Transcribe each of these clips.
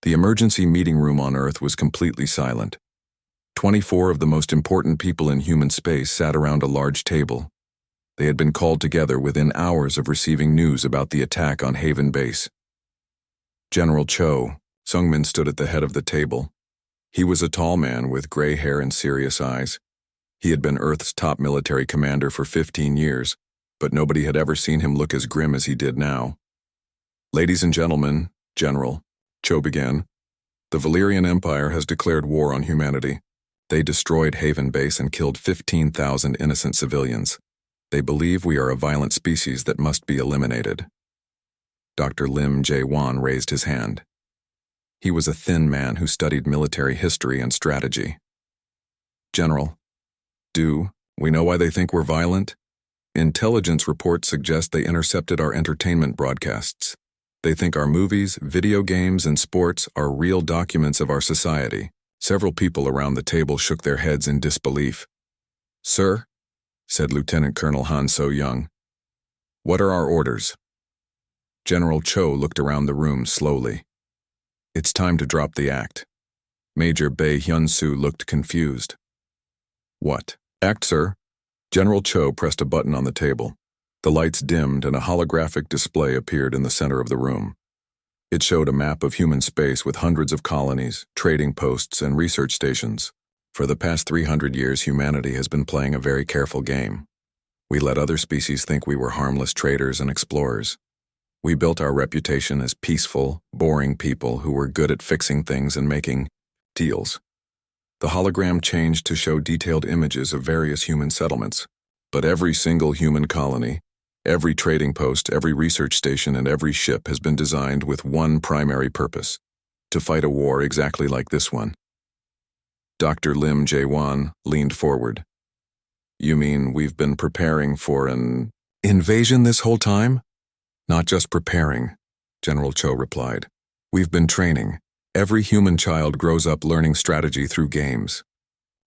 The emergency meeting room on Earth was completely silent. 24 of the most important people in human space sat around a large table. They had been called together within hours of receiving news about the attack on Haven Base. General Cho, Sungmin, stood at the head of the table. He was a tall man with gray hair and serious eyes. He had been Earth's top military commander for 15 years, but nobody had ever seen him look as grim as he did now. "Ladies and gentlemen, General," Cho began, "the Valyrian Empire has declared war on humanity. They destroyed Haven Base and killed 15,000 innocent civilians. They believe we are a violent species that must be eliminated." Dr. Lim Jae-won raised his hand. He was a thin man who studied military history and strategy. "General, do we know why they think we're violent? Intelligence reports suggest they intercepted our entertainment broadcasts. They think our movies, video games, and sports are real documents of our society." Several people around the table shook their heads in disbelief. "Sir," said Lieutenant Colonel Han So-young, "what are our orders?" General Cho looked around the room slowly. "It's time to drop the act." Major Bae Hyun-soo looked confused. "What act, sir?" General Cho pressed a button on the table. The lights dimmed and a holographic display appeared in the center of the room. It showed a map of human space with hundreds of colonies, trading posts, and research stations. For the past 300 years, humanity has been playing a very careful game. We let other species think we were harmless traders and explorers. We built our reputation as peaceful, boring people who were good at fixing things and making deals. The hologram changed to show detailed images of various human settlements, but every single human colony, every trading post, every research station, and every ship has been designed with one primary purpose: to fight a war exactly like this one. Dr. Lim Jae-won leaned forward. "You mean we've been preparing for an invasion this whole time?" "Not just preparing," General Cho replied. "We've been training. Every human child grows up learning strategy through games.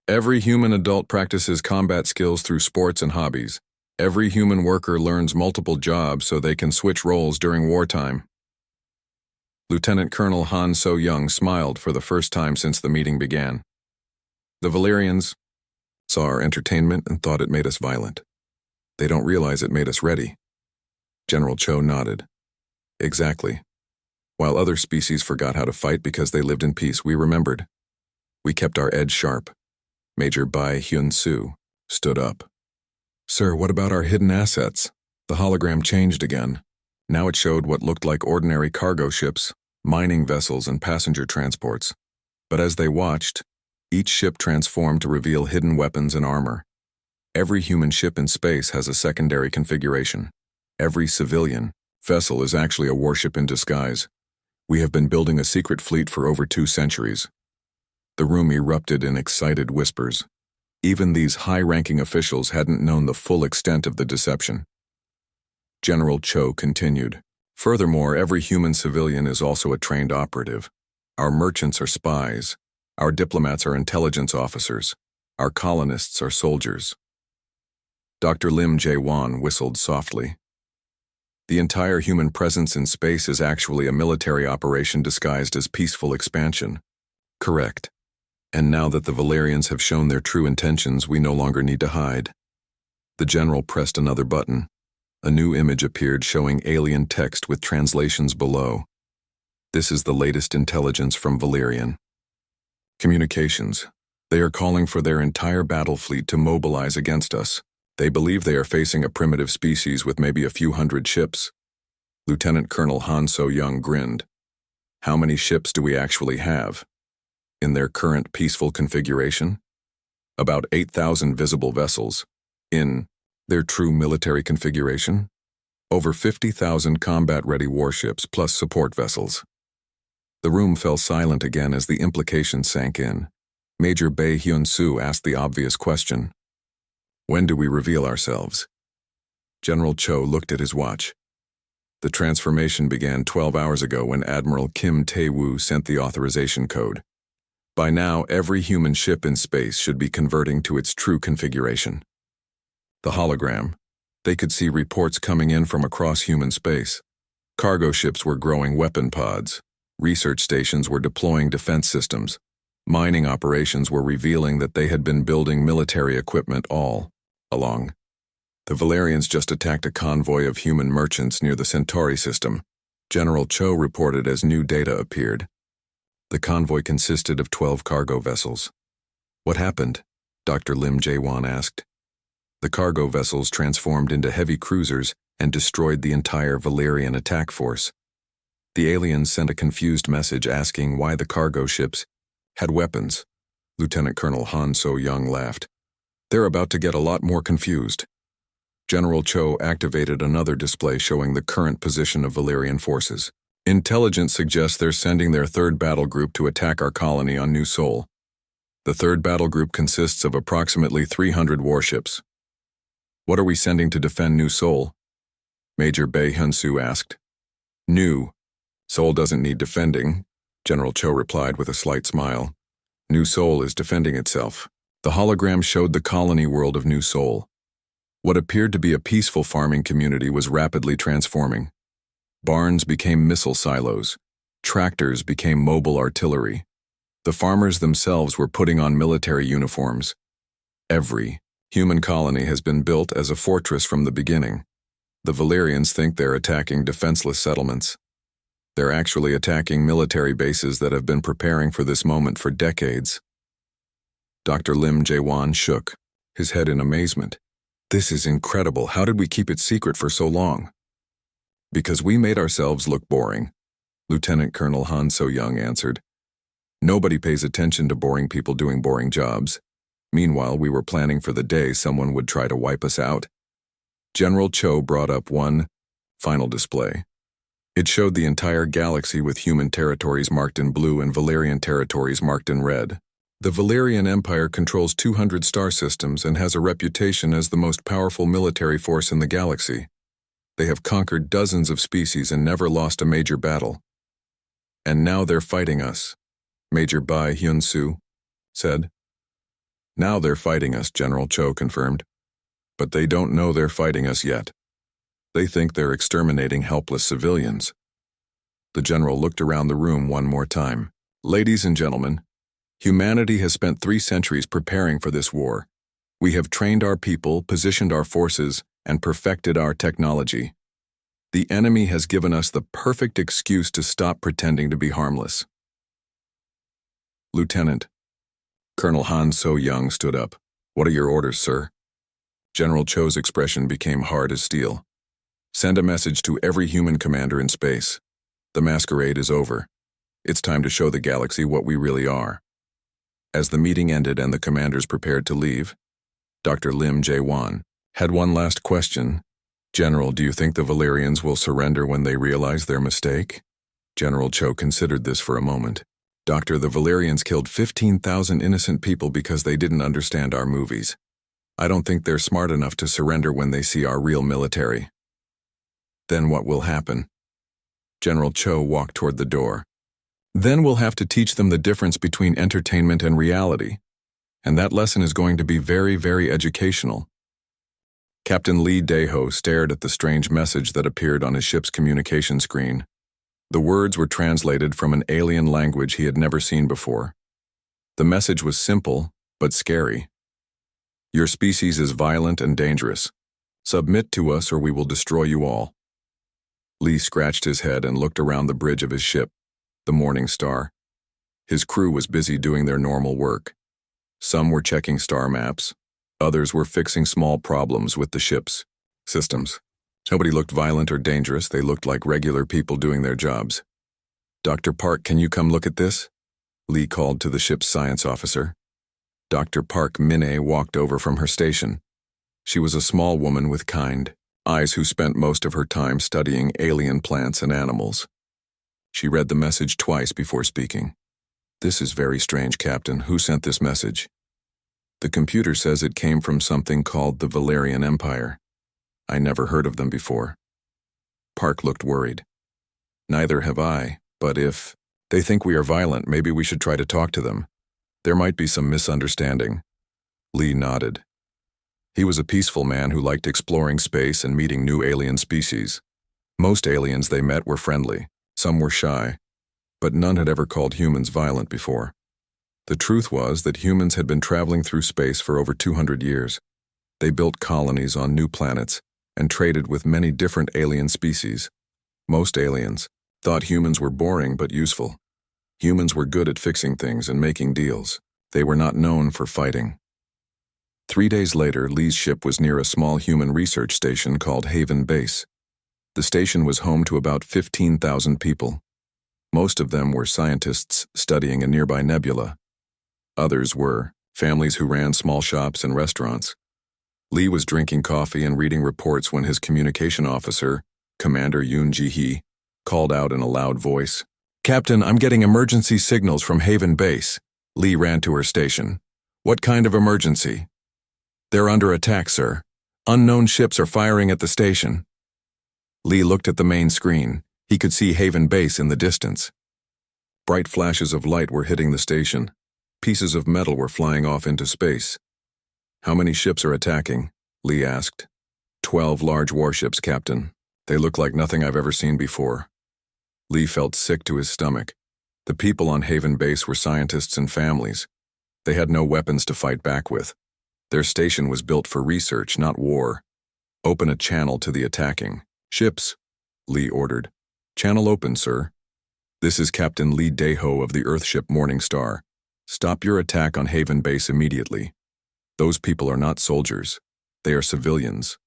Every human adult practices combat skills through sports and hobbies. Every human worker learns multiple jobs so they can switch roles during wartime." Lieutenant Colonel Han So-young smiled for the first time since the meeting began. "The Valyrians saw our entertainment and thought it made us violent. They don't realize it made us ready." General Cho nodded. "Exactly. While other species forgot how to fight because they lived in peace, we remembered. We kept our edge sharp." Major Bae Hyun-soo stood up. "Sir, what about our hidden assets?" The hologram changed again. Now it showed what looked like ordinary cargo ships, mining vessels, and passenger transports. But as they watched, each ship transformed to reveal hidden weapons and armor. Every human ship in space has a secondary configuration. Every civilian vessel is actually a warship in disguise. We have been building a secret fleet for over 2 centuries. The room erupted in excited whispers. Even these high-ranking officials hadn't known the full extent of the deception. General Cho continued, "Furthermore, every human civilian is also a trained operative. Our merchants are spies. Our diplomats are intelligence officers. Our colonists are soldiers." Dr. Lim Jae-won whistled softly. "The entire human presence in space is actually a military operation disguised as peaceful expansion." "Correct. And now that the Valyrians have shown their true intentions, we no longer need to hide." The general pressed another button. A new image appeared showing alien text with translations below. "This is the latest intelligence from Valyrian. Communications. They are calling for their entire battle fleet to mobilize against us. They believe they are facing a primitive species with maybe a few hundred ships." Lieutenant Colonel Han So-young grinned. "How many ships do we actually have? In their current peaceful configuration? About 8,000 visible vessels. In their true military configuration? Over 50,000 combat-ready warships plus support vessels." The room fell silent again as the implication sank in. Major Bae Hyun-soo asked the obvious question. "When do we reveal ourselves?" General Cho looked at his watch. "The transformation began 12 hours ago when Admiral Kim Tae-woo sent the authorization code. By now, every human ship in space should be converting to its true configuration." The hologram. They could see reports coming in from across human space. Cargo ships were growing weapon pods. Research stations were deploying defense systems. Mining operations were revealing that they had been building military equipment all along. The Valerians just attacked a convoy of human merchants near the Centauri system. General Cho reported as new data appeared. The convoy consisted of 12 cargo vessels. What happened? Dr. Lim Jae-won asked. The cargo vessels transformed into heavy cruisers and destroyed the entire Valerian attack force. The aliens sent a confused message asking why the cargo ships had weapons. Lieutenant Colonel Han So-young laughed. They're about to get a lot more confused. General Cho activated another display showing the current position of Valerian forces. Intelligence suggests they're sending their third battle group to attack our colony on New Sol. The third battle group consists of approximately 300 warships. What are we sending to defend New Sol? Major Bae Hyun-soo asked. New Sol doesn't need defending, General Cho replied with a slight smile. New Sol is defending itself. The hologram showed the colony world of New Sol. What appeared to be a peaceful farming community was rapidly transforming. Barns became missile silos. Tractors became mobile artillery. The farmers themselves were putting on military uniforms. Every human colony has been built as a fortress from the beginning. The Valerians think they're attacking defenseless settlements. They're actually attacking military bases that have been preparing for this moment for decades. Dr. Lim Jae-won shook, his head in amazement. This is incredible. How did we keep it secret for so long? Because we made ourselves look boring, Lieutenant Colonel Han So-young answered. Nobody pays attention to boring people doing boring jobs. Meanwhile, we were planning for the day someone would try to wipe us out. General Cho brought up one final display. It showed the entire galaxy with human territories marked in blue and Valerian territories marked in red. The Valerian Empire controls 200 star systems and has a reputation as the most powerful military force in the galaxy. They have conquered dozens of species and never lost a major battle. And now they're fighting us, Major Bae Hyun-soo said. Now they're fighting us, General Cho confirmed. But they don't know they're fighting us yet. They think they're exterminating helpless civilians. The general looked around the room one more time. Ladies and gentlemen, humanity has spent 3 centuries preparing for this war. We have trained our people, positioned our forces, and perfected our technology. The enemy has given us the perfect excuse to stop pretending to be harmless. Lieutenant, Colonel Han So-young stood up. What are your orders, sir? General Cho's expression became hard as steel. Send a message to every human commander in space. The masquerade is over. It's time to show the galaxy what we really are. As the meeting ended and the commanders prepared to leave, Dr. Lim Jae-won had one last question. General, do you think the Valerians will surrender when they realize their mistake? General Cho considered this for a moment. Doctor, the Valerians killed 15,000 innocent people because they didn't understand our movies. I don't think they're smart enough to surrender when they see our real military. Then what will happen? General Cho walked toward the door. Then we'll have to teach them the difference between entertainment and reality. And that lesson is going to be very, very educational. Captain Lee Dae-ho stared at the strange message that appeared on his ship's communication screen. The words were translated from an alien language he had never seen before. The message was simple, but scary. Your species is violent and dangerous. Submit to us or we will destroy you all. Lee scratched his head and looked around the bridge of his ship, the Morning Star. His crew was busy doing their normal work. Some were checking star maps. Others were fixing small problems with the ship's systems. Nobody looked violent or dangerous. They looked like regular people doing their jobs. Dr. Park, can you come look at this? Lee called to the ship's science officer. Dr. Park Min-ae walked over from her station. She was a small woman with kind eyes who spent most of her time studying alien plants and animals. She read the message twice before speaking. This is very strange, Captain. Who sent this message? The computer says it came from something called the Valerian Empire. I never heard of them before. Park looked worried. Neither have I, but if they think we are violent, maybe we should try to talk to them. There might be some misunderstanding. Lee nodded. He was a peaceful man who liked exploring space and meeting new alien species. Most aliens they met were friendly. Some were shy. but none had ever called humans violent before. The truth was that humans had been traveling through space for over 200 years. They built colonies on new planets and traded with many different alien species. Most aliens thought humans were boring but useful. Humans were good at fixing things and making deals. They were not known for fighting. 3 days later, Lee's ship was near a small human research station called Haven Base. The station was home to about 15,000 people. Most of them were scientists studying a nearby nebula. Others were families who ran small shops and restaurants. Lee was drinking coffee and reading reports when his communication officer, Commander Yoon Ji-hee, called out in a loud voice, "Captain, I'm getting emergency signals from Haven Base." Lee ran to her station. "What kind of emergency?" "They're under attack, sir. Unknown ships are firing at the station." Lee looked at the main screen. He could see Haven Base in the distance. Bright flashes of light were hitting the station. Pieces of metal were flying off into space. "How many ships are attacking?" Lee asked. 12 large warships, Captain. They look like nothing I've ever seen before." Lee felt sick to his stomach. The people on Haven Base were scientists and families. They had no weapons to fight back with. Their station was built for research, not war. "Open a channel to the attacking ships," Lee ordered. "Channel open, sir." "This is Captain Lee Daeho of the Earthship Morning Star. Stop your attack on Haven Base immediately. Those people are not soldiers. They are civilians."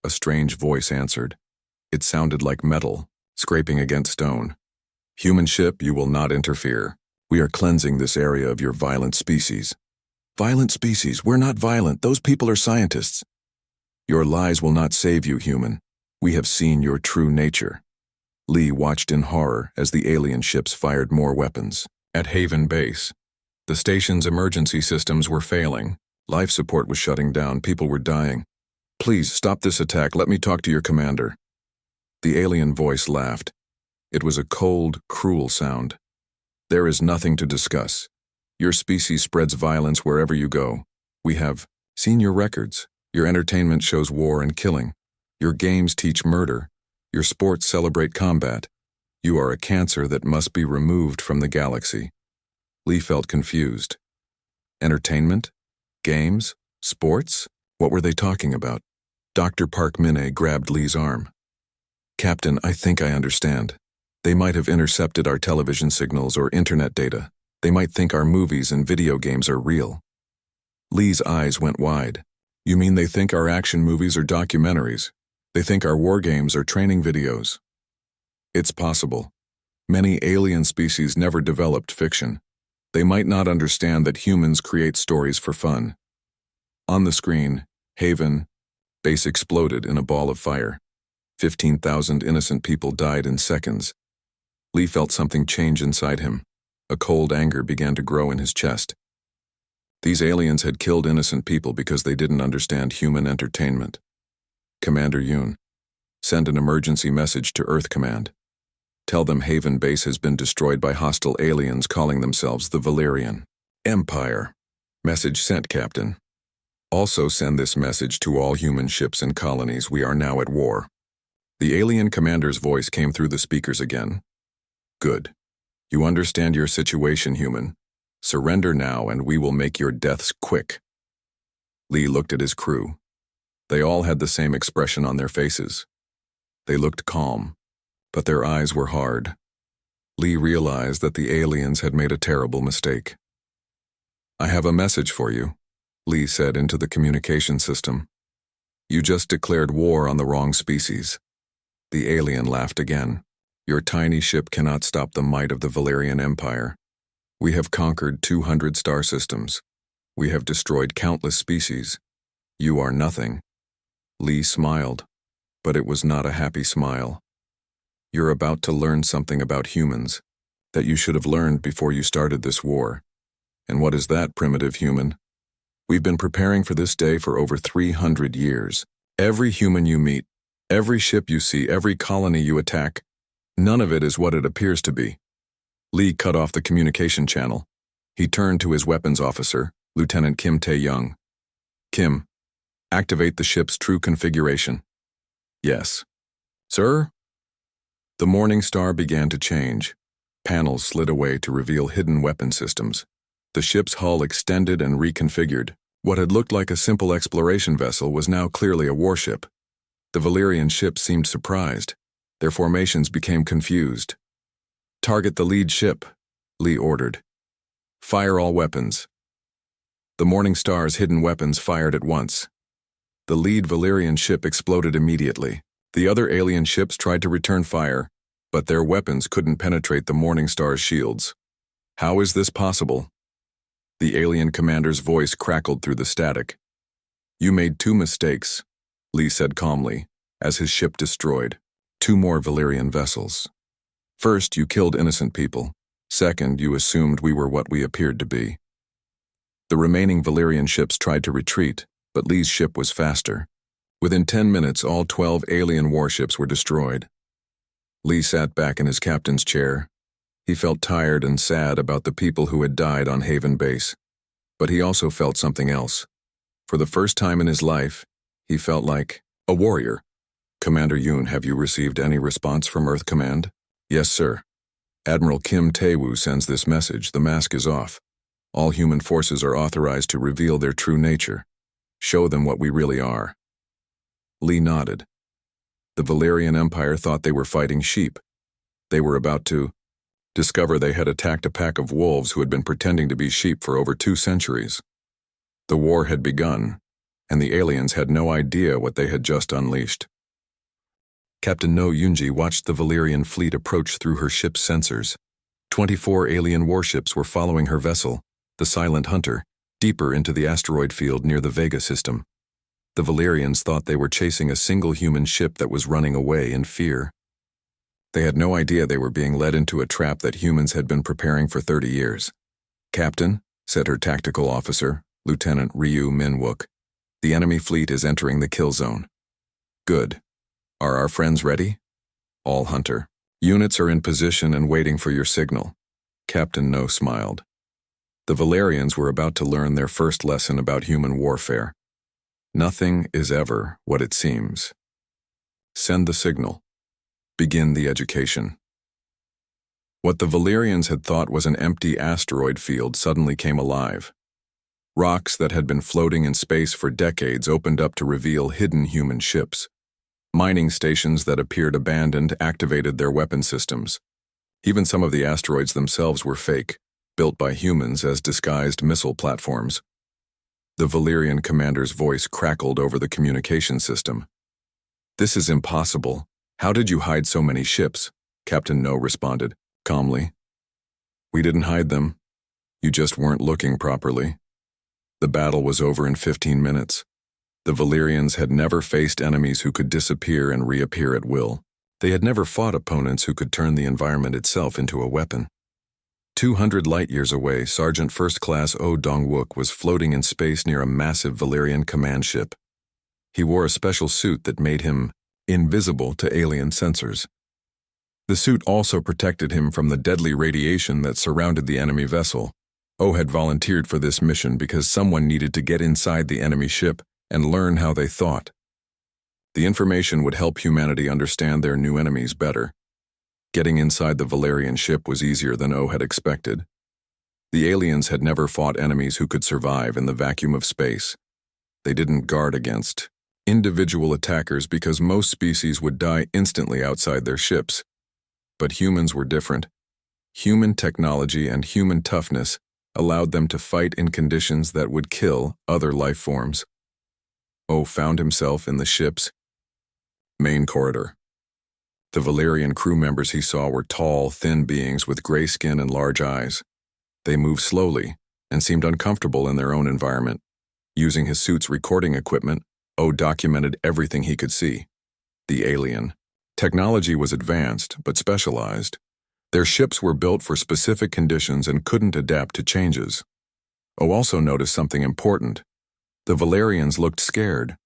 A strange voice answered. It sounded like metal, scraping against stone. "Human ship, you will not interfere. We are cleansing this area of your violent species." "Violent species? We're not violent. Those people are scientists." "Your lies will not save you, human. We have seen your true nature." Lee watched in horror as the alien ships fired more weapons. At Haven Base, the station's emergency systems were failing. Life support was shutting down. People were dying. "Please, stop this attack. Let me talk to your commander." The alien voice laughed. It was a cold, cruel sound. "There is nothing to discuss. Your species spreads violence wherever you go. We have seen your records. Your entertainment shows war and killing. Your games teach murder. Your sports celebrate combat. You are a cancer that must be removed from the galaxy." Lee felt confused. Entertainment? Games? Sports? What were they talking about? Dr. Park Min-ae grabbed Lee's arm. "Captain, I think I understand. They might have intercepted our television signals or internet data. They might think our movies and video games are real." Lee's eyes went wide. "You mean they think our action movies are documentaries? They think our war games are training videos?" "It's possible. Many alien species never developed fiction. They might not understand that humans create stories for fun." On the screen, Haven Base exploded in a ball of fire. 15,000 innocent people died in seconds. Lee felt something change inside him. A cold anger began to grow in his chest. These aliens had killed innocent people because they didn't understand human entertainment. "Commander Yoon, send an emergency message to Earth Command. Tell them Haven Base has been destroyed by hostile aliens calling themselves the Valerian Empire." "Message sent, Captain. Also send this message to all human ships and colonies. We are now at war." The alien commander's voice came through the speakers again. "Good. You understand your situation, human. Surrender now and we will make your deaths quick." Lee looked at his crew. They all had the same expression on their faces. They looked calm, but their eyes were hard. Lee realized that the aliens had made a terrible mistake. "I have a message for you," Lee said into the communication system. "You just declared war on the wrong species." The alien laughed again. "Your tiny ship cannot stop the might of the Valerian Empire. We have conquered 200 star systems. We have destroyed countless species. You are nothing." Lee smiled, but it was not a happy smile. "You're about to learn something about humans that you should have learned before you started this war. And what is that, primitive human? We've been preparing for this day for over 300 years. Every human you meet, every ship you see, every colony you attack, none of it is what it appears to be." Lee cut off the communication channel. He turned to his weapons officer, Lieutenant Kim Tae-young. "Kim, activate the ship's true configuration." "Yes." "Sir?" The Morning Star began to change. Panels slid away to reveal hidden weapon systems. The ship's hull extended and reconfigured. What had looked like a simple exploration vessel was now clearly a warship. The Valyrian ships seemed surprised. Their formations became confused. "Target the lead ship," Lee ordered. "Fire all weapons." The Morning Star's hidden weapons fired at once. The lead Valyrian ship exploded immediately. The other alien ships tried to return fire, but their weapons couldn't penetrate the Morning Star's shields. "How is this possible?" The alien commander's voice crackled through the static. "You made 2 mistakes," Lee said calmly, as his ship destroyed 2 more Valyrian vessels. "First, you killed innocent people. Second, you assumed we were what we appeared to be." The remaining Valyrian ships tried to retreat, but Lee's ship was faster. Within 10 minutes, all 12 alien warships were destroyed. Lee sat back in his captain's chair. He felt tired and sad about the people who had died on Haven Base. But he also felt something else. For the first time in his life, he felt like a warrior. "Commander Yoon, have you received any response from Earth Command?" "Yes, sir. Admiral Kim Tae-woo sends this message. The mask is off. All human forces are authorized to reveal their true nature. Show them what we really are." Lee nodded. The Valyrian Empire thought they were fighting sheep. They were about to discover they had attacked a pack of wolves who had been pretending to be sheep for over 2 centuries. The war had begun, and the aliens had no idea what they had just unleashed. Captain No Yoonji watched the Valyrian fleet approach through her ship's sensors. 24 alien warships were following her vessel, the Silent Hunter, deeper into the asteroid field near the Vega system. The Valyrians thought they were chasing a single human ship that was running away in fear. They had no idea they were being led into a trap that humans had been preparing for 30 years. "Captain," said her tactical officer, Lieutenant Ryu Min-wook, "the enemy fleet is entering the kill zone." "Good. Are our friends ready?" "All Hunter. Units are in position and waiting for your signal." Captain No smiled. The Valyrians were about to learn their first lesson about human warfare. Nothing is ever what it seems. Send the signal. Begin the education. What the Valyrians had thought was an empty asteroid field suddenly came alive. Rocks that had been floating in space for decades opened up to reveal hidden human ships. Mining stations that appeared abandoned activated their weapon systems. Even some of the asteroids themselves were fake, built by humans as disguised missile platforms. The Valyrian commander's voice crackled over the communication system. "This is impossible. How did you hide so many ships?" Captain No responded, calmly. "We didn't hide them. You just weren't looking properly." The battle was over in 15 minutes. The Valyrians had never faced enemies who could disappear and reappear at will. They had never fought opponents who could turn the environment itself into a weapon. 200 light-years away, Sergeant First Class Oh Dong-wook was floating in space near a massive Valyrian command ship. He wore a special suit that made him invisible to alien sensors. The suit also protected him from the deadly radiation that surrounded the enemy vessel. Oh had volunteered for this mission because someone needed to get inside the enemy ship and learn how they thought. The information would help humanity understand their new enemies better. Getting inside the Valyrian ship was easier than Oh had expected. The aliens had never fought enemies who could survive in the vacuum of space. They didn't guard against individual attackers because most species would die instantly outside their ships. But humans were different. Human technology and human toughness allowed them to fight in conditions that would kill other life forms. Oh found himself in the ship's main corridor. The Valyrian crew members he saw were tall, thin beings with gray skin and large eyes. They moved slowly and seemed uncomfortable in their own environment. Using his suit's recording equipment, Oh documented everything he could see. The alien technology was advanced but specialized. Their ships were built for specific conditions and couldn't adapt to changes. Oh also noticed something important. The Valyrians looked scared.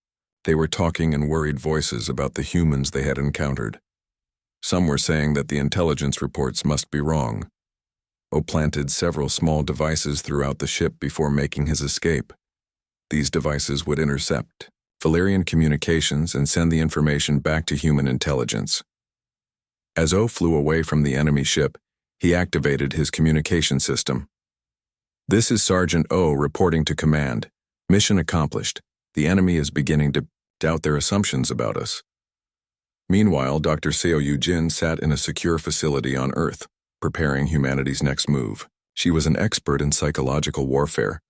They were talking in worried voices about the humans they had encountered. Some were saying that the intelligence reports must be wrong. Oh planted several small devices throughout the ship before making his escape. These devices would intercept Valyrian communications and send the information back to human intelligence. As Oh flew away from the enemy ship, He activated his communication system. "This is Sergeant O reporting to command. Mission accomplished. The enemy is beginning to doubt their assumptions about us." Meanwhile, Dr. Seo Yu-jin sat in a secure facility on Earth, preparing humanity's next move. She was an expert in psychological warfare,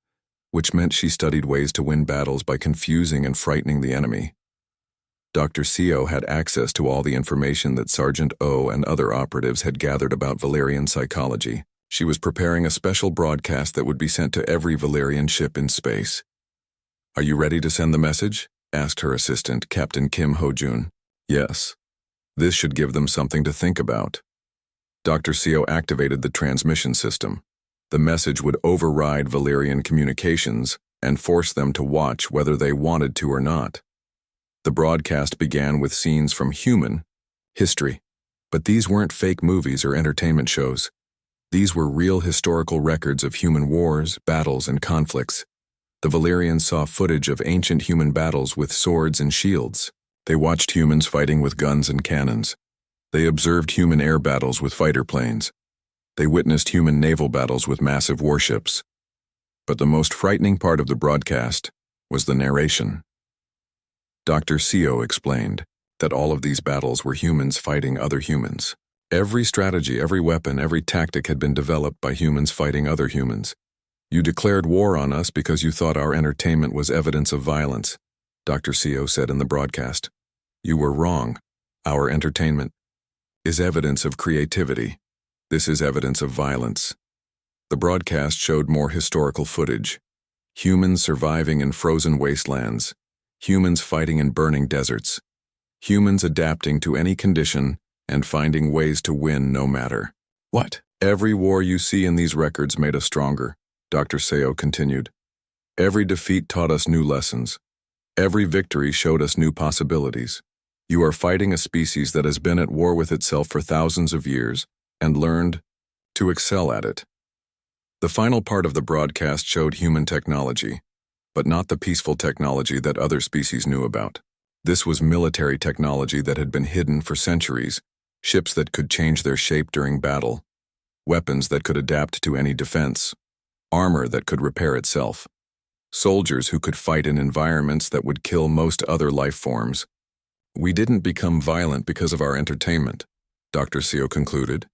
which meant she studied ways to win battles by confusing and frightening the enemy. Dr. Seo had access to all the information that Sergeant O and other operatives had gathered about Valerian psychology. She was preparing a special broadcast that would be sent to every Valerian ship in space. "Are you ready to send the message?" asked her assistant, Captain Kim Ho-jun. "Yes. This should give them something to think about." Dr. Seo activated the transmission system. The message would override Valerian communications and force them to watch whether they wanted to or not. The broadcast began with scenes from human history, but these weren't fake movies or entertainment shows. These were real historical records of human wars, battles, and conflicts. The Valerians saw footage of ancient human battles with swords and shields. They watched humans fighting with guns and cannons. They observed human air battles with fighter planes. They witnessed human naval battles with massive warships. But the most frightening part of the broadcast was the narration. Dr. Seo explained that all of these battles were humans fighting other humans. Every strategy, every weapon, every tactic had been developed by humans fighting other humans. "You declared war on us because you thought our entertainment was evidence of violence," Dr. Seo said in the broadcast. "You were wrong. Our entertainment is evidence of creativity. This is evidence of violence." The broadcast showed more historical footage. Humans surviving in frozen wastelands. Humans fighting in burning deserts. Humans adapting to any condition and finding ways to win no matter what. "Every war you see in these records made us stronger," Dr. Seo continued. "Every defeat taught us new lessons. Every victory showed us new possibilities. You are fighting a species that has been at war with itself for thousands of years and learned to excel at it." The final part of the broadcast showed human technology, but not the peaceful technology that other species knew about. This was military technology that had been hidden for centuries, ships that could change their shape during battle, weapons that could adapt to any defense, armor that could repair itself, soldiers who could fight in environments that would kill most other life forms. "We didn't become violent because of our entertainment," Dr. Seo concluded.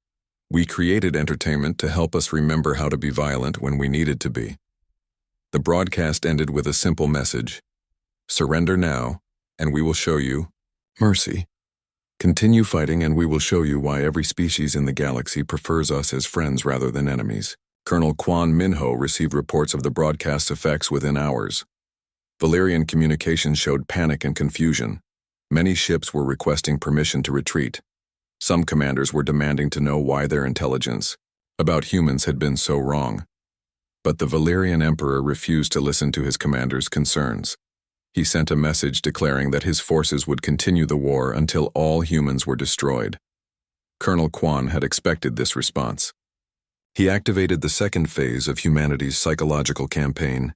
"We created entertainment to help us remember how to be violent when we needed to be." The broadcast ended with a simple message: "Surrender now, and we will show you mercy. Continue fighting, and we will show you why every species in the galaxy prefers us as friends rather than enemies." Colonel Kwon Minho received reports of the broadcast's effects within hours. Valerian communications showed panic and confusion. Many ships were requesting permission to retreat. Some commanders were demanding to know why their intelligence about humans had been so wrong. But the Valerian Emperor refused to listen to his commander's concerns. He sent a message declaring that his forces would continue the war until all humans were destroyed. Colonel Kwon had expected this response. He activated the second phase of humanity's psychological campaign.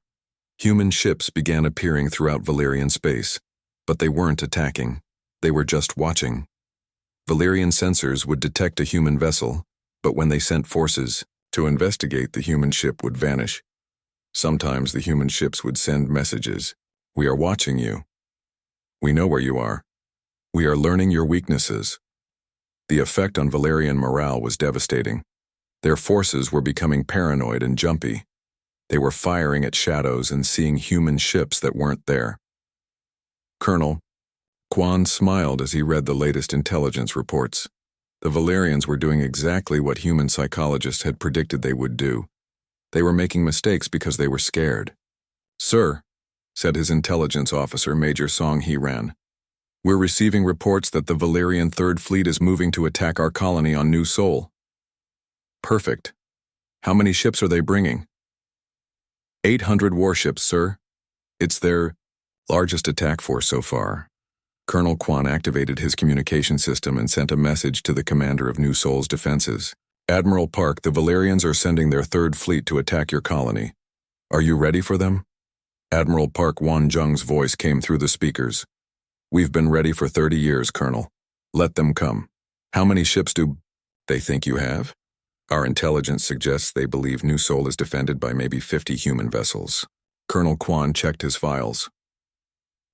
Human ships began appearing throughout Valerian space, but they weren't attacking. They were just watching. Valerian sensors would detect a human vessel, but when they sent forces to investigate, the human ship would vanish. Sometimes the human ships would send messages: "We are watching you. We know where you are. We are learning your weaknesses." The effect on Valerian morale was devastating. Their forces were becoming paranoid and jumpy. They were firing at shadows and seeing human ships that weren't there. Colonel Kwon smiled as he read the latest intelligence reports. The Valerians were doing exactly what human psychologists had predicted they would do. They were making mistakes because they were scared. "Sir," said his intelligence officer, Major Song Hee-ran, "we're receiving reports that the Valerian Third Fleet is moving to attack our colony on New Sol." "Perfect. How many ships are they bringing?" 800 warships, sir. It's their largest attack force so far." Colonel Kwon activated his communication system and sent a message to the commander of New Sol's defenses. "Admiral Park, the Valerians are sending their Third Fleet to attack your colony. Are you ready for them?" Admiral Park Won-jung's voice came through the speakers. "We've been ready for 30 years, Colonel. Let them come. How many ships do they think you have?" Our intelligence suggests they believe New Sol is defended by maybe 50 human vessels. Colonel Quan checked his files.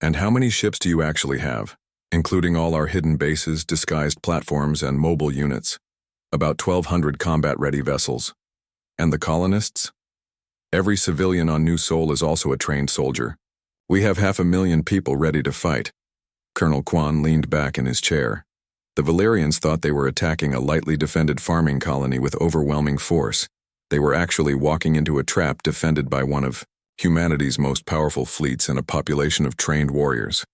And how many ships do you actually have, including all our hidden bases, disguised platforms, and mobile units? About 1,200 combat-ready vessels. And the colonists? Every civilian on New Sol is also a trained soldier. We have 500,000 people ready to fight. Colonel Quan leaned back in his chair. The Valerians thought they were attacking a lightly defended farming colony with overwhelming force. They were actually walking into a trap defended by one of humanity's most powerful fleets and a population of trained warriors.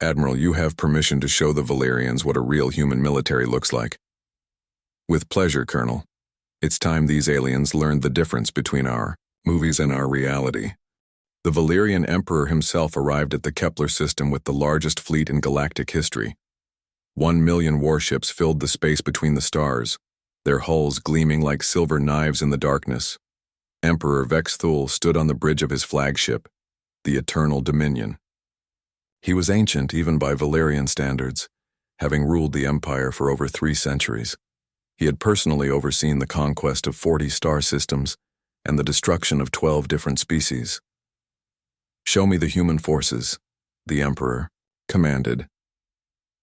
Admiral, you have permission to show the Valerians what a real human military looks like. With pleasure, Colonel. It's time these aliens learned the difference between our movies and our reality. The Valerian Emperor himself arrived at the Kepler system with the largest fleet in galactic history. 1 million warships filled the space between the stars, their hulls gleaming like silver knives in the darkness. Emperor Vexthul stood on the bridge of his flagship, the Eternal Dominion. He was ancient even by Valerian standards, having ruled the empire for over 3 centuries. He had personally overseen the conquest of 40 star systems and the destruction of 12 different species. "Show me the human forces," the Emperor commanded.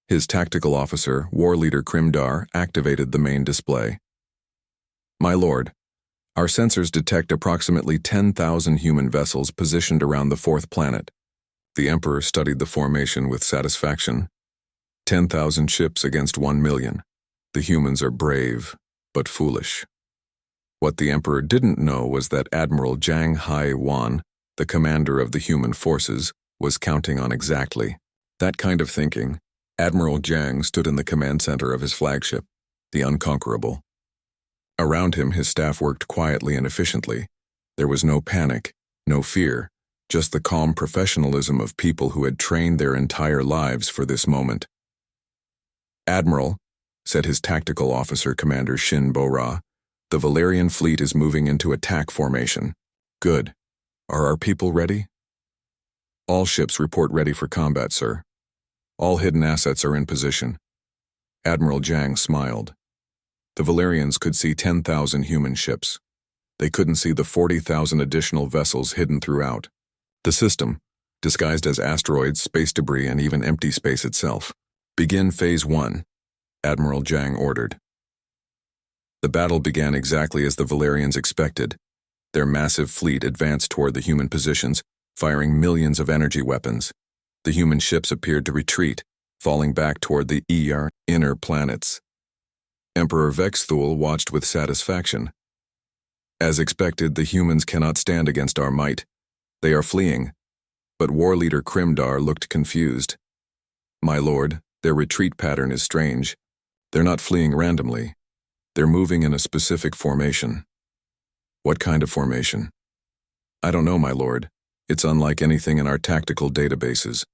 His tactical officer, War Leader Krimdar, activated the main display. "My lord, our sensors detect approximately 10,000 human vessels positioned around the 4th planet." The Emperor studied the formation with satisfaction. 10,000 ships against 1 million. The humans are brave, but foolish. What the Emperor didn't know was that Admiral Zhang Hai Wan, the commander of the human forces, was counting on exactly that kind of thinking. Admiral Zhang stood in the command center of his flagship, the Unconquerable. Around him, his staff worked quietly and efficiently. There was no panic, no fear, just the calm professionalism of people who had trained their entire lives for this moment. "Admiral," said his tactical officer, Commander Shin Bo-Ra, "the Valerian fleet is moving into attack formation." "Good. Are our people ready?" "All ships report ready for combat, sir. All hidden assets are in position." Admiral Zhang smiled. The Valerians could see 10,000 human ships. They couldn't see the 40,000 additional vessels hidden throughout the system, disguised as asteroids, space debris, and even empty space itself. "Begin Phase 1, Admiral Zhang ordered. The battle began exactly as the Valerians expected. Their massive fleet advanced toward the human positions, firing millions of energy weapons. The human ships appeared to retreat, falling back toward the inner planets. Emperor Vexthul watched with satisfaction. As expected, the humans cannot stand against our might. They are fleeing. But War Leader Krimdar looked confused. "My lord, their retreat pattern is strange. They're not fleeing randomly. They're moving in a specific formation." "What kind of formation?" "I don't know, my lord. It's unlike anything in our tactical databases."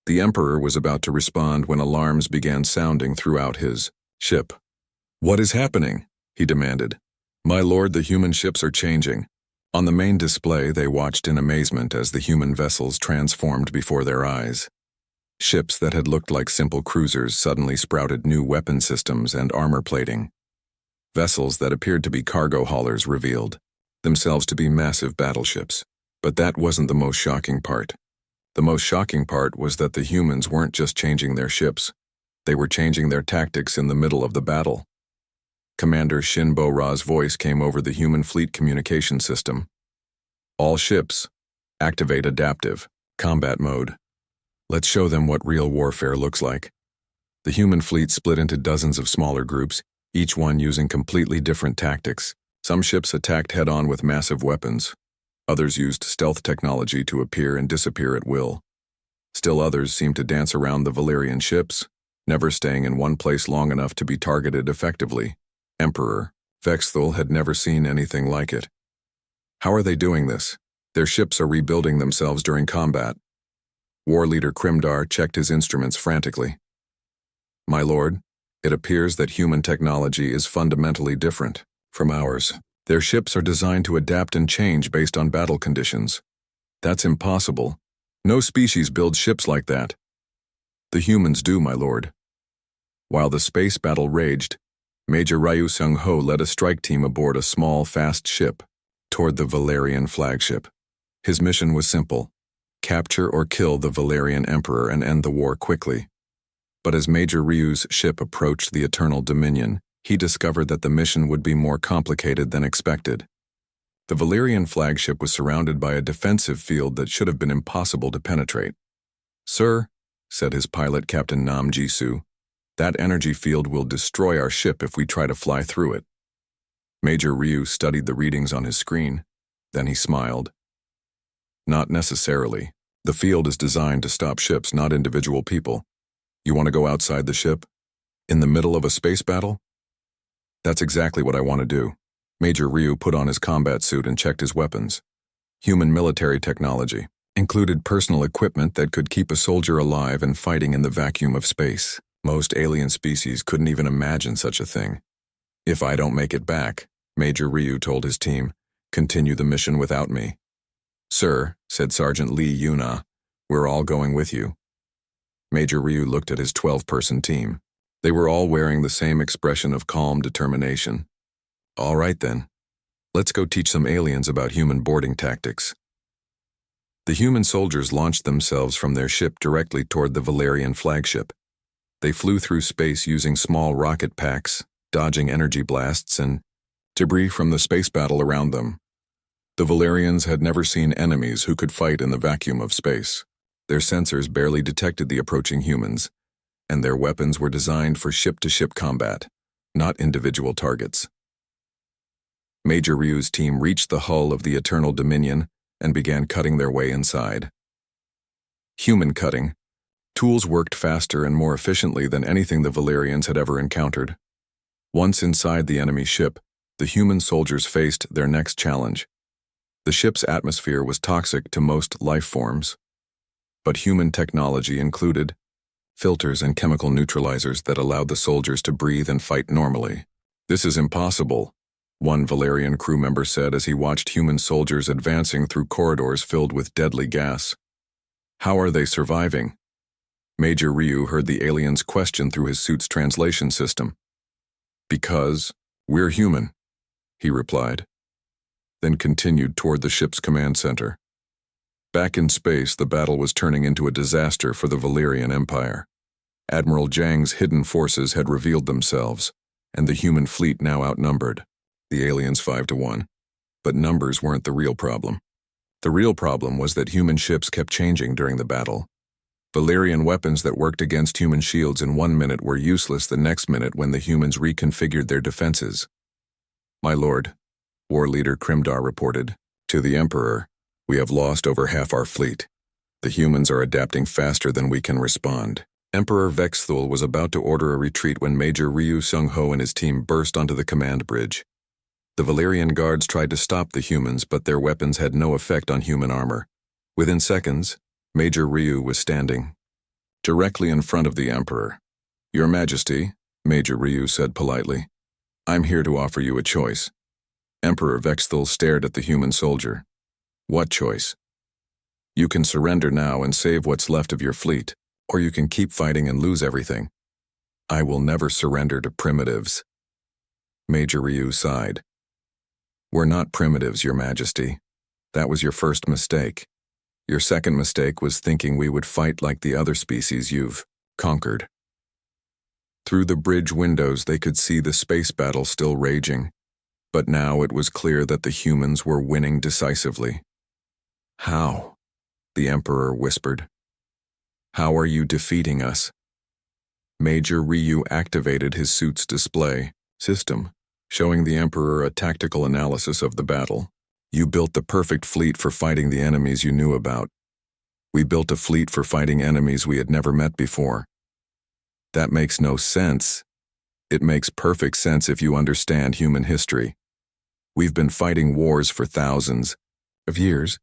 The Emperor was about to respond when alarms began sounding throughout his ship. "What is happening?" he demanded. "My lord, the human ships are changing." On the main display, they watched in amazement as the human vessels transformed before their eyes. Ships that had looked like simple cruisers suddenly sprouted new weapon systems and armor plating. Vessels that appeared to be cargo haulers revealed themselves to be massive battleships. But that wasn't the most shocking part. The most shocking part was that the humans weren't just changing their ships. They were changing their tactics in the middle of the battle. Commander Shin Bo-Ra's voice came over the human fleet communication system. "All ships, activate adaptive combat mode. Let's show them what real warfare looks like." The human fleet split into dozens of smaller groups, each one using completely different tactics. Some ships attacked head-on with massive weapons. Others used stealth technology to appear and disappear at will. Still others seemed to dance around the Valerian ships, never staying in one place long enough to be targeted effectively. Emperor Vexthul had never seen anything like it. "How are they doing this? Their ships are rebuilding themselves during combat." War Leader Krimdar checked his instruments frantically. "My lord, it appears that human technology is fundamentally different from ours. Their ships are designed to adapt and change based on battle conditions. That's impossible. No species builds ships like that." "The humans do, my lord." While the space battle raged, Major Ryu Sung-ho led a strike team aboard a small, fast ship toward the Valerian flagship. His mission was simple: capture or kill the Valerian Emperor and end the war quickly. But as Major Ryu's ship approached the Eternal Dominion, he discovered that the mission would be more complicated than expected. The Valerian flagship was surrounded by a defensive field that should have been impossible to penetrate. "Sir," said his pilot, Captain Nam Jisoo, "that energy field will destroy our ship if we try to fly through it." Major Ryu studied the readings on his screen. Then he smiled. "Not necessarily. The field is designed to stop ships, not individual people. You want to go outside the ship? In the middle of a space battle? That's exactly what I want to do." Major Ryu put on his combat suit and checked his weapons. Human military technology included personal equipment that could keep a soldier alive and fighting in the vacuum of space. Most alien species couldn't even imagine such a thing. "If I don't make it back," Major Ryu told his team, "continue the mission without me." "Sir," said Sergeant Lee Yuna, "we're all going with you." Major Ryu looked at his 12-person team. They were all wearing the same expression of calm determination. "All right then. Let's go teach some aliens about human boarding tactics." The human soldiers launched themselves from their ship directly toward the Valerian flagship. They flew through space using small rocket packs, dodging energy blasts and debris from the space battle around them. The Valerians had never seen enemies who could fight in the vacuum of space. Their sensors barely detected the approaching humans, and their weapons were designed for ship-to-ship combat, not individual targets. Major Ryu's team reached the hull of the Eternal Dominion and began cutting their way inside. Human cutting. Tools worked faster and more efficiently than anything the Valerians had ever encountered. Once inside the enemy ship, the human soldiers faced their next challenge. The ship's atmosphere was toxic to most life forms, but human technology included filters and chemical neutralizers that allowed the soldiers to breathe and fight normally. "This is impossible," one Valerian crew member said as he watched human soldiers advancing through corridors filled with deadly gas. "How are they surviving?" Major Ryu heard the alien's question through his suit's translation system. "Because we're human," he replied, then continued toward the ship's command center. Back in space, the battle was turning into a disaster for the Valerian Empire. Admiral Zhang's hidden forces had revealed themselves, and the human fleet now outnumbered the aliens 5-1. But numbers weren't the real problem. The real problem was that human ships kept changing during the battle. Valerian weapons that worked against human shields in 1 minute were useless the next minute when the humans reconfigured their defenses. "My lord," War Leader Krimdar reported, "to the Emperor, we have lost over half our fleet. The humans are adapting faster than we can respond." Emperor Vexthul was about to order a retreat when Major Ryu Sung-ho and his team burst onto the command bridge. The Valerian guards tried to stop the humans, but their weapons had no effect on human armor. Within seconds, Major Ryu was standing directly in front of the Emperor. "Your Majesty," Major Ryu said politely, "I'm here to offer you a choice." Emperor Vexthul stared at the human soldier. "What choice?" "You can surrender now and save what's left of your fleet, or you can keep fighting and lose everything." "I will never surrender to primitives." Major Ryu sighed. "We're not primitives, Your Majesty. That was your first mistake. Your second mistake was thinking we would fight like the other species you've conquered." Through the bridge windows they could see the space battle still raging, but now it was clear that the humans were winning decisively. "How?" the Emperor whispered. "How are you defeating us?" Major Ryu activated his suit's display system, showing the Emperor a tactical analysis of the battle. "You built the perfect fleet for fighting the enemies you knew about. We built a fleet for fighting enemies we had never met before." "That makes no sense." "It makes perfect sense if you understand human history. We've been fighting wars for thousands of years,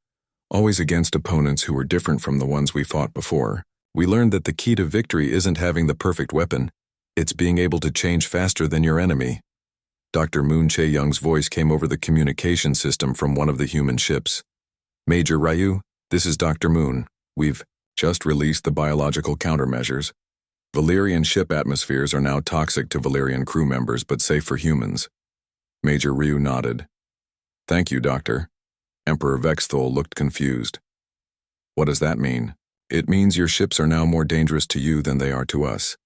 always against opponents who were different from the ones we fought before. We learned that the key to victory isn't having the perfect weapon, it's being able to change faster than your enemy." Dr. Moon Chae-young's voice came over the communication system from one of the human ships. "Major Ryu, this is Dr. Moon. We've just released the biological countermeasures. Valerian ship atmospheres are now toxic to Valerian crew members but safe for humans. Major Ryu nodded. Thank you, Doctor. Emperor Vexthol looked confused. What does that mean? It means your ships are now more dangerous to you than they are to us.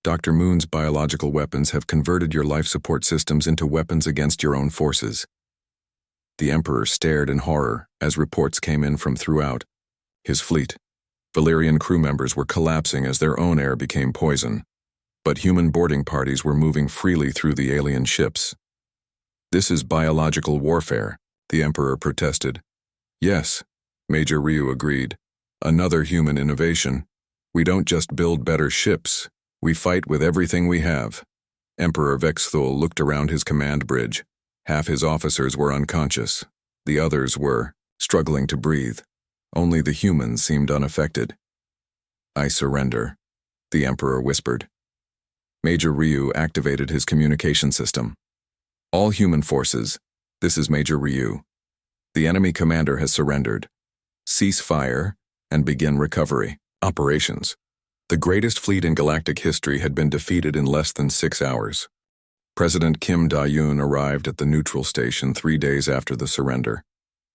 Dr. Moon's biological weapons have converted your life support systems into weapons against your own forces. The Emperor stared in horror as reports came in from throughout his fleet. Valerian crew members were collapsing as their own air became poison, but human boarding parties were moving freely through the alien ships. This is biological warfare, the Emperor protested. Yes, Major Ryu agreed. Another human innovation. We don't just build better ships, we fight with everything we have. Emperor Vexthul looked around his command bridge. Half his officers were unconscious. The others were struggling to breathe. Only the humans seemed unaffected. I surrender, the Emperor whispered. Major Ryu activated his communication system. All human forces, this is Major Ryu. The enemy commander has surrendered. Cease fire and begin recovery operations. The greatest fleet in galactic history had been defeated in less than 6 hours. President Kim Da-yoon arrived at the neutral station 3 days after the surrender.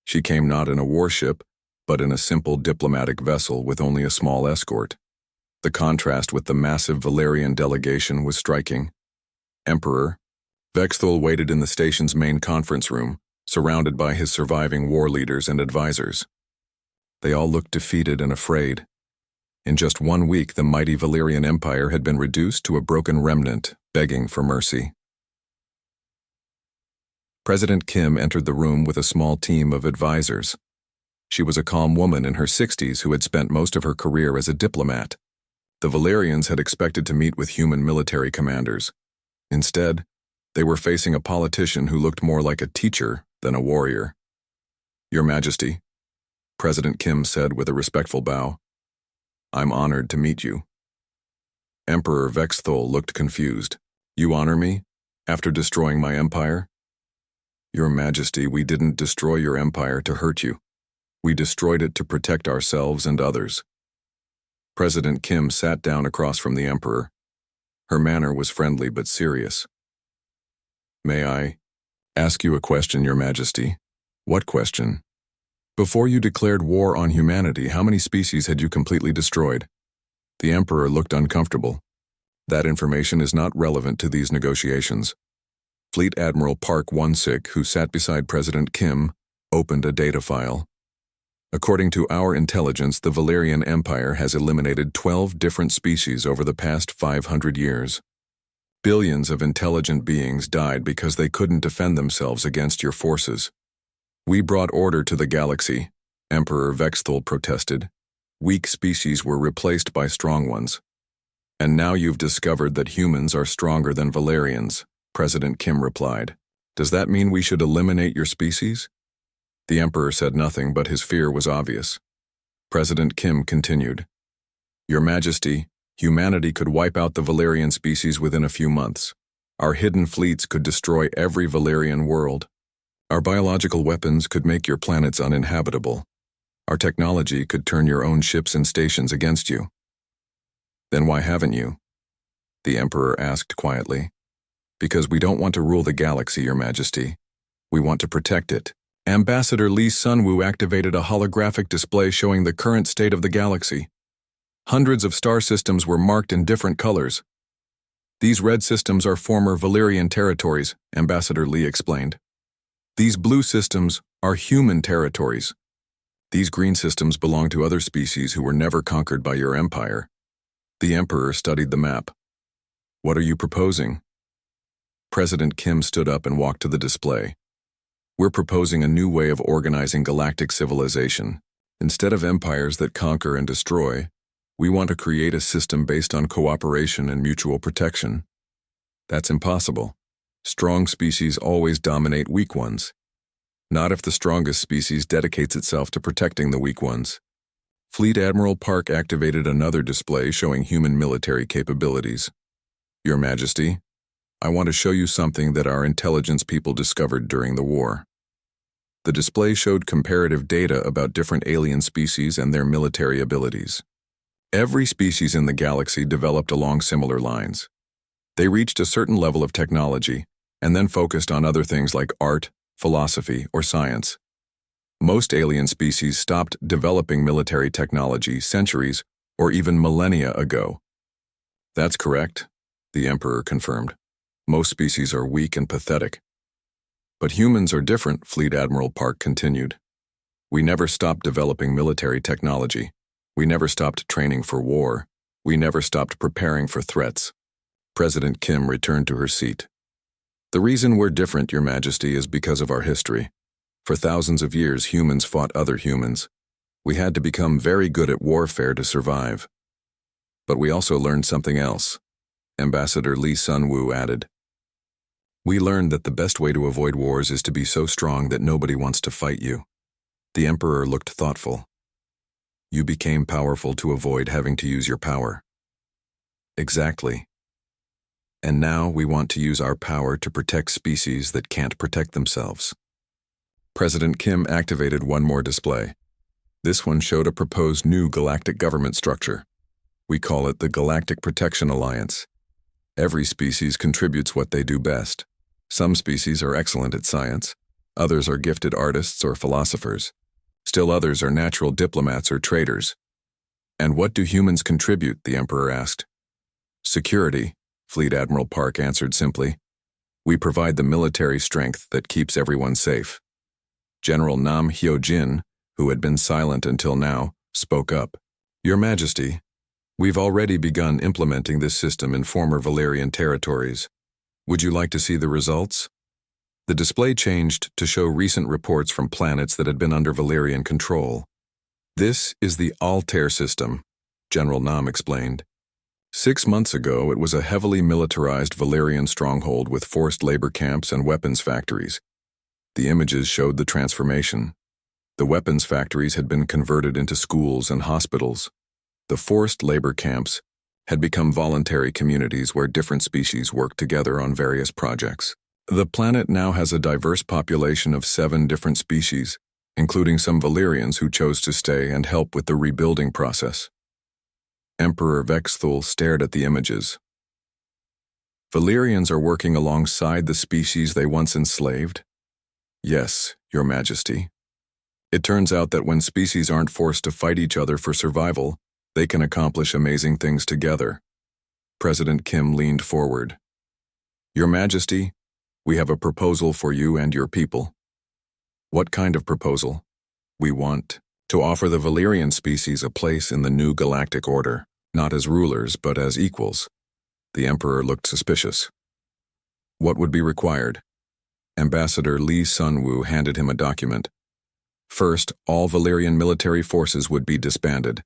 She came not in a warship, but in a simple diplomatic vessel with only a small escort. The contrast with the massive Valerian delegation was striking. Emperor Vexthul waited in the station's main conference room, surrounded by his surviving war leaders and advisors. They all looked defeated and afraid. In just 1 week, the mighty Valerian Empire had been reduced to a broken remnant, begging for mercy. President Kim entered the room with a small team of advisors. She was a calm woman in her 60s who had spent most of her career as a diplomat. The Valerians had expected to meet with human military commanders. Instead, they were facing a politician who looked more like a teacher than a warrior. Your Majesty, President Kim said with a respectful bow, I'm honored to meet you. Emperor Vexthol looked confused. You honor me? After destroying my empire? Your Majesty, we didn't destroy your empire to hurt you. We destroyed it to protect ourselves and others. President Kim sat down across from the Emperor. Her manner was friendly but serious. May I ask you a question, Your Majesty? What question? Before you declared war on humanity, how many species had you completely destroyed? The Emperor looked uncomfortable. That information is not relevant to these negotiations. Fleet Admiral Park Won-sik, who sat beside President Kim, opened a data file. According to our intelligence, the Valerian Empire has eliminated 12 different species over the past 500 years. Billions of intelligent beings died because they couldn't defend themselves against your forces. We brought order to the galaxy, Emperor Vexthul protested. Weak species were replaced by strong ones. And now you've discovered that humans are stronger than Valerians, President Kim replied. Does that mean we should eliminate your species? The Emperor said nothing, but his fear was obvious. President Kim continued. Your Majesty, humanity could wipe out the Valerian species within a few months. Our hidden fleets could destroy every Valerian world. Our biological weapons could make your planets uninhabitable. Our technology could turn your own ships and stations against you. Then why haven't you? The Emperor asked quietly. Because we don't want to rule the galaxy, Your Majesty. We want to protect it. Ambassador Lee Sunwoo activated a holographic display showing the current state of the galaxy. Hundreds of star systems were marked in different colors. These red systems are former Valerian territories, Ambassador Lee explained. These blue systems are human territories. These green systems belong to other species who were never conquered by your empire. The Emperor studied the map. What are you proposing? President Kim stood up and walked to the display. We're proposing a new way of organizing galactic civilization. Instead of empires that conquer and destroy, we want to create a system based on cooperation and mutual protection. That's impossible. Strong species always dominate weak ones. Not if the strongest species dedicates itself to protecting the weak ones. Fleet Admiral Park activated another display showing human military capabilities. Your Majesty, I want to show you something that our intelligence people discovered during the war. The display showed comparative data about different alien species and their military abilities. Every species in the galaxy developed along similar lines. They reached a certain level of technology and then focused on other things like art, philosophy, or science. Most alien species stopped developing military technology centuries or even millennia ago. That's correct, the Emperor confirmed. Most species are weak and pathetic. But humans are different, Fleet Admiral Park continued. We never stopped developing military technology. We never stopped training for war. We never stopped preparing for threats. President Kim returned to her seat. The reason we're different, Your Majesty, is because of our history. For thousands of years, humans fought other humans. We had to become very good at warfare to survive. But we also learned something else, Ambassador Lee Sun-woo added. We learned that the best way to avoid wars is to be so strong that nobody wants to fight you. The Emperor looked thoughtful. You became powerful to avoid having to use your power. Exactly. And now we want to use our power to protect species that can't protect themselves. President Kim activated one more display. This one showed a proposed new galactic government structure. We call it the Galactic Protection Alliance. Every species contributes what they do best. Some species are excellent at science. Others are gifted artists or philosophers. Still others are natural diplomats or traders. And what do humans contribute, the Emperor asked. Security, Fleet Admiral Park answered simply. We provide the military strength that keeps everyone safe. General Nam Hyo-jin, who had been silent until now, spoke up. Your Majesty, we've already begun implementing this system in former Valerian territories. Would you like to see the results? The display changed to show recent reports from planets that had been under Valerian control. This is the Altair system, General Nam explained. 6 months ago, it was a heavily militarized Valerian stronghold with forced labor camps and weapons factories. The images showed the transformation. The weapons factories had been converted into schools and hospitals. The forced labor camps had become voluntary communities where different species worked together on various projects. The planet now has a diverse population of 7 different species, including some Valerians who chose to stay and help with the rebuilding process. Emperor Vexthul stared at the images. Valerians are working alongside the species they once enslaved? Yes, Your Majesty. It turns out that when species aren't forced to fight each other for survival, they can accomplish amazing things together. President Kim leaned forward. Your Majesty, we have a proposal for you and your people. What kind of proposal? We want to offer the Valerian species a place in the new galactic order, not as rulers but as equals. The Emperor looked suspicious. What would be required? Ambassador Lee Sun-woo handed him a document. First, all Valerian military forces would be disbanded.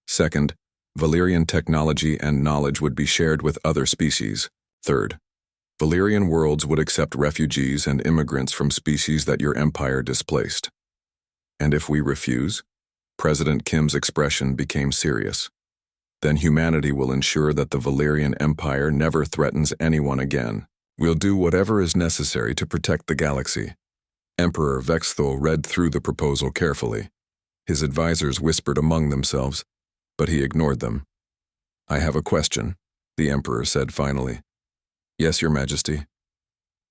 Second, Valerian technology and knowledge would be shared with other species. Third, Valerian worlds would accept refugees and immigrants from species that your empire displaced. And if we refuse? President Kim's expression became serious. Then humanity will ensure that the Valerian Empire never threatens anyone again. We'll do whatever is necessary to protect the galaxy. Emperor Vexthul read through the proposal carefully. His advisors whispered among themselves, but he ignored them. I have a question, the Emperor said finally. Yes, Your Majesty.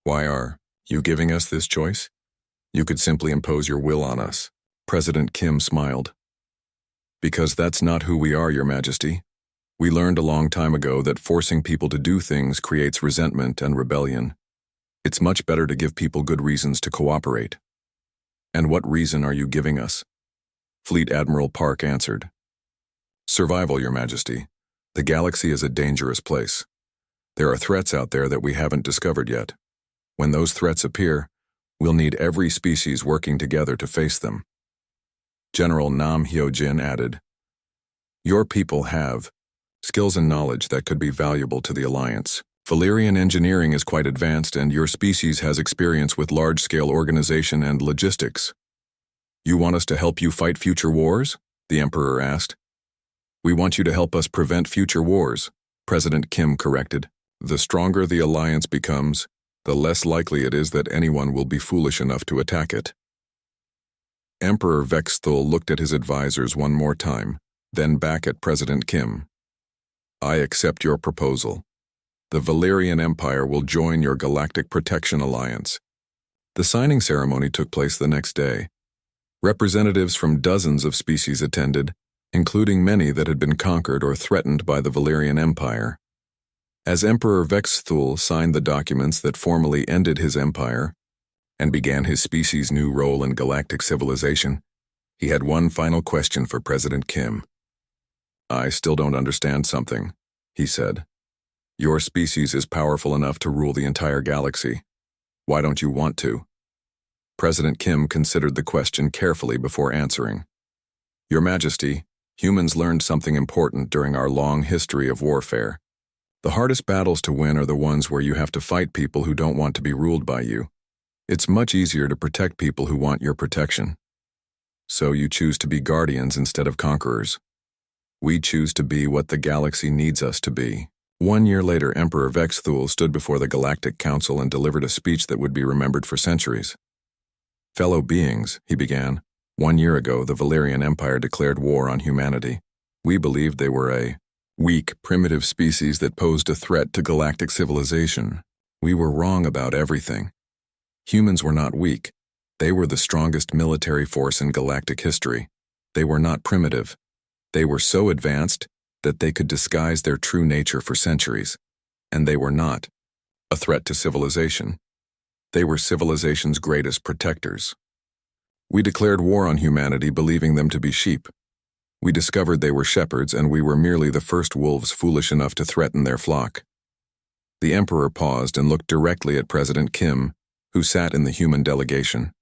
Why are you giving us this choice? You could simply impose your will on us. President Kim smiled. Because that's not who we are, Your Majesty. We learned a long time ago that forcing people to do things creates resentment and rebellion. It's much better to give people good reasons to cooperate. And what reason are you giving us? Fleet Admiral Park answered. Survival, Your Majesty. The galaxy is a dangerous place. There are threats out there that we haven't discovered yet. When those threats appear, we'll need every species working together to face them. General Nam Hyo-jin added, Your people have skills and knowledge that could be valuable to the Alliance. Valerian engineering is quite advanced and your species has experience with large-scale organization and logistics. You want us to help you fight future wars? The Emperor asked. We want you to help us prevent future wars, President Kim corrected. The stronger the Alliance becomes, the less likely it is that anyone will be foolish enough to attack it. Emperor Vexthul looked at his advisors one more time, then back at President Kim. I accept your proposal. The Valerian Empire will join your Galactic Protection Alliance. The signing ceremony took place the next day. Representatives from dozens of species attended, including many that had been conquered or threatened by the Valerian Empire. As Emperor Vexthul signed the documents that formally ended his empire and began his species' new role in galactic civilization, he had one final question for President Kim. I still don't understand something, he said. Your species is powerful enough to rule the entire galaxy. Why don't you want to? President Kim considered the question carefully before answering. Your Majesty, humans learned something important during our long history of warfare. The hardest battles to win are the ones where you have to fight people who don't want to be ruled by you. It's much easier to protect people who want your protection. So you choose to be guardians instead of conquerors. We choose to be what the galaxy needs us to be. 1 year later, Emperor Vexthul stood before the Galactic Council and delivered a speech that would be remembered for centuries. Fellow beings, he began, 1 year ago the Valerian Empire declared war on humanity. We believed they were a weak, primitive species that posed a threat to galactic civilization. We were wrong about everything. Humans were not weak. They were the strongest military force in galactic history. They were not primitive. They were so advanced that they could disguise their true nature for centuries. And they were not a threat to civilization. They were civilization's greatest protectors. We declared war on humanity, believing them to be sheep. We discovered they were shepherds, and we were merely the first wolves foolish enough to threaten their flock. The Emperor paused and looked directly at President Kim, who sat in the human delegation.